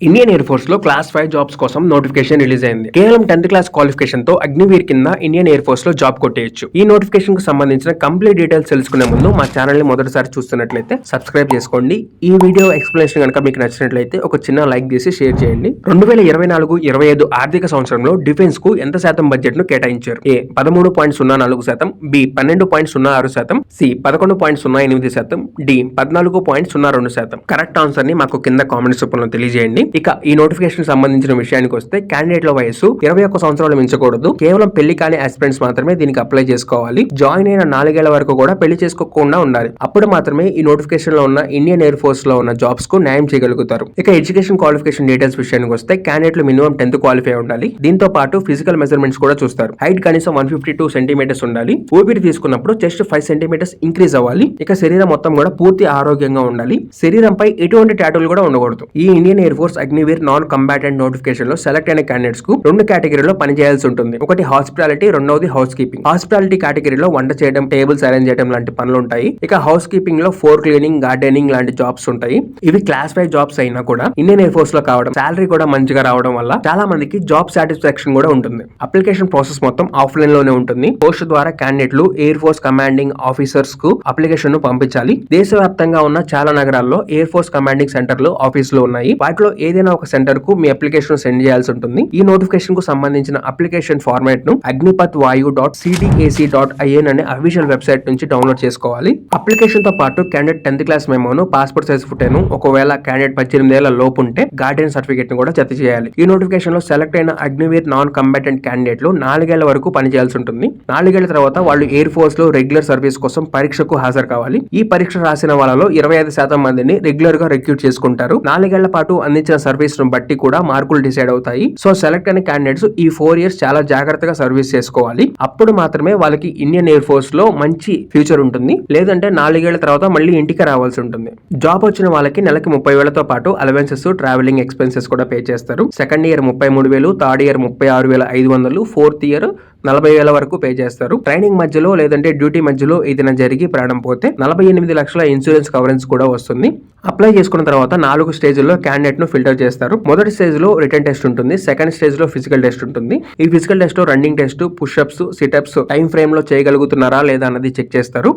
Indian Air force లో class 5 jobs కోసం notification release అయింది. కేవలం 10th క్లాస్ క్వాలిఫికేషన్ తో అగ్నివీర్ కింద ఇండియన్ ఎయిర్ ఫోర్స్ లో జాబ్ కొట్టేయచ్చు. ఈ నోటిఫికేషన్ కు సంబంధించిన కంప్లీట్ డీటెయిల్స్ తెలుసుకునే ముందు మా ఛానల్ ని మొదటిసారి చూస్తున్నట్లయితే సబ్స్క్రైబ్ చేసుకోండి. ఈ వీడియో ఎక్స్ప్లెనేషన్ కనుక మీకు నచ్చినట్లయితే ఒక చిన్న లైక్ చేసి షేర్ చేయండి. 2024-25 ఆర్థిక సంవత్సరంలో డిఫెన్స్ కు ఎంత శాతం బడ్జెట్ ను కేటాయించారు? A 13.04%, B 12.06%, C 11.08%, D 14.02%. Correct answer ని మాకు కింద కామెంట్స్ రూపంలో తెలియజేయండి. ఇక ఈ నోటిఫికేషన్ సంబంధించిన విషయానికి వస్తే క్యాండిడేట్ల వయసు 21 సంవత్సరాలు మించకూడదు. కేవలం పెళ్లి కాని ఆస్పిరెంట్స్ మాత్రమే దీనికి అప్లై చేసుకోవాలి. జాయిన్ అయిన 4 ఏళ్ల వరకు కూడా పెళ్లి చేసుకోకుండా ఉండాలి. అప్పుడు మాత్రమే ఈ నోటిఫికేషన్ లో ఉన్న ఇండియన్ ఎయిర్ ఫోర్స్ లో ఉన్న జాబ్స్ కు న్యాయం చేయగలుగుతారు. ఇక ఎడ్యుకేషన్ క్వాలిఫికేషన్ డీటెయిల్స్ విషయానికి వస్తే క్యాండిడేట్లు మినిమం 10th క్వాలిఫై ఉండాలి. దీంతో పాటు ఫిజికల్ మెజర్మెంట్స్ కూడా చూస్తారు. హైట్ కనీసం 152 సెంటీమీటర్స్ ఉండాలి. ఊపిరి తీసుకున్నప్పుడు చెస్ట్ 5 సెంటీమీటర్స్ ఇంక్రీజ్ అవ్వాలి. ఇక శరీరం మొత్తం కూడా పూర్తి ఆరోగ్యంగా ఉండాలి. శరీరంపై ఎటువంటి టాటూలు కూడా ఉండకూడదు. ఈ Indian Air Force Agniveer non combatant notification లో సెలెక్ట్ అయిన క్యాండిడేట్స్ కు 2 కేటగిరీలో పనిచేయాల్సి ఉంటుంది. ఒకటి హాస్పిటాలిటీ, రెండవది హౌస్ కీపింగ్. హాస్పిటాలిటీ కేటగిరీలో వంట చేయడం, టేబుల్స్ అరేంజ్ చేయడం లాంటి పనులు ఉంటాయి. ఇక హౌస్ కీపింగ్ లో ఫ్లోర్ క్లీనింగ్, గార్డెనింగ్ లాంటి జాబ్స్ ఉంటాయి. ఇవి క్లాస్ 5 జాబ్స్ అయినా కూడా ఇండియన్ ఎయిర్ ఫోర్స్ లో కావడం, సాలరీ కూడా మంచిగా రావడం వల్ల చాలా మందికి జాబ్ సాటిస్ఫాక్షన్ కూడా ఉంటుంది. అప్లికేషన్ ప్రాసెస్ మొత్తం ఆఫ్లైన్ లోనే ఉంటుంది. పోస్ట్ ద్వారా క్యాండిడేట్లు ఎయిర్ ఫోర్స్ కమాండింగ్ ఆఫీసర్స్ కు అప్లికేషన్ ను పంపించాలి. దేశవ్యాప్తంగా ఉన్న చాలా నగరాల్లో ఎయిర్ ఫోర్స్ కమాండింగ్ సెంటర్లు ఆఫీసులు ఉన్నాయి. వాటిలో ఏదైనా ఒక సెంటర్ కు మీ అప్లికేషన్ సెండ్ చేయాల్సి ఉంటుంది. ఈ నోటిఫికేషన్ కు సంబంధించిన అప్లికేషన్ ఫార్మాట్ ను agnipathvayu.cdac.in అనే అఫీషియల్ వెబ్సైట్ నుంచి డౌన్లోడ్ చేసుకోవాలి. అప్లికేషన్ తో పాటు క్యాండిడేట్ 10th క్లాస్ మెమోను, పాస్పోర్ట్ సైజ్ ఫోటోను, ఒకవేళ క్యాండిడేట్ 18 ఏళ్ల లోపు ఉంటే గార్డియన్ సర్టిఫికేట్ ను కూడా జత చేయాలి. ఈ నోటిఫికేషన్ లో సెలెక్ట్ అయిన అగ్నివీర్ నాన్ కంబాటెంట్ క్యాండిడేట్లు 4 ఏళ్ల వరకు పనిచేయాల్సి ఉంటుంది. 4 ఏళ్ల తర్వాత వాళ్ళు ఎయిర్ ఫోర్స్ లో రెగ్యులర్ సర్వీస్ కోసం పరీక్షకు హాజరు కావాలి. ఈ పరీక్ష రాసిన వాళ్ళలో 25% మందిని రెగ్యులర్ గా రిక్రూట్ చేసుకుంటారు. 4 ఏళ్ల పాటు అందించిన సర్వీస్ ను బట్టి కూడా మార్కులు డిసైడ్ అవుతాయి. సో సెలెక్ట్ అయిన క్యాండిడేట్స్ ఈ 4 ఇయర్స్ చాలా జాగ్రత్తగా సర్వీస్ చేసుకోవాలి. అప్పుడు మాత్రమే వాళ్ళకి ఇండియన్ ఎయిర్ ఫోర్స్ లో మంచి ఫ్యూచర్ ఉంటుంది. లేదంటే 4 ఏళ్ల తర్వాత మళ్ళీ ఇంటికి రావాల్సి ఉంటుంది. జాబ్ వచ్చిన వాళ్ళకి నెలకి 30,000తో పాటు అలవెన్సెస్, ట్రావెలింగ్ ఎక్స్పెన్సెస్ కూడా పే చేస్తారు. Second year 33,000, third year 36,500, fourth year 40,000 వరకు పే చేస్తారు. ట్రైనింగ్ మధ్యలో లేదంటే డ్యూటీ మధ్యలో ఏదైనా జరిగి ప్రాణం పోతే 48 లక్షల ఇన్సూరెన్స్ కవరేజ్ కూడా వస్తుంది. అప్లై చేసుకున్న తర్వాత 4 స్టేజ్ల్లో క్యాండిడేట్ ను ఫిల్టర్ చేస్తారు. మొదటి స్టేజ్ లో రిటన్ టెస్ట్ ఉంటుంది. సెకండ్ స్టేజ్ లో ఫిజికల్ టెస్ట్ ఉంటుంది. ఈ ఫిజికల్ టెస్ట్ లో running test, push-ups, sit-ups time frame లో చేయగలుగుతున్నారా లేదా అన్నది చెక్ చేస్తారు.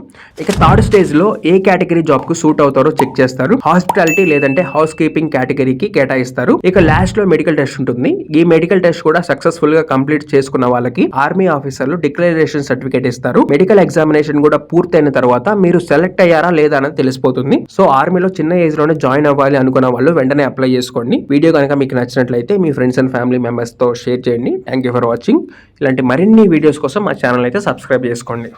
ఇక థర్డ్ స్టేజ్ లో ఏ కేటగిరీ జాబ్ కు సూట్ అవుతారో చెక్ చేస్తారు. హాస్పిటాలిటీ లేదంటే హౌస్ కీపింగ్ కేటగిరీకి కేటాయిస్తారు. ఇక లాస్ట్ లో మెడికల్ టెస్ట్ ఉంటుంది. ఈ మెడికల్ టెస్ట్ కూడా సక్సెస్ఫుల్ గా కంప్లీట్ చేసుకున్న వాళ్ళకి ఆర్మీ ఆఫీసర్లు డిక్లరేషన్ సర్టిఫికేట్ ఇస్తారు. మెడికల్ ఎగ్జామినేషన్ కూడా పూర్తయిన తర్వాత మీరు సెలెక్ట్ అయ్యారా లేదా అనేది తెలిసిపోతుంది. సో ఆర్మీలో చిన్న ఏజ్ లోనే జాయిన్ అవ్వాలి అనుకున్న వాళ్ళు వెంటనే అప్లై చేసుకోండి. వీడియో కనుక మీకు నచ్చినట్లయితే మీ ఫ్రెండ్స్ అండ్ ఫ్యామిలీ మెంబర్స్ తో షేర్ చేయండి. Thank you for watching. ఇలాంటి మరిన్ని వీడియోస్ కోసం మా ఛానల్ అయితే సబ్స్క్రైబ్ చేసుకోండి.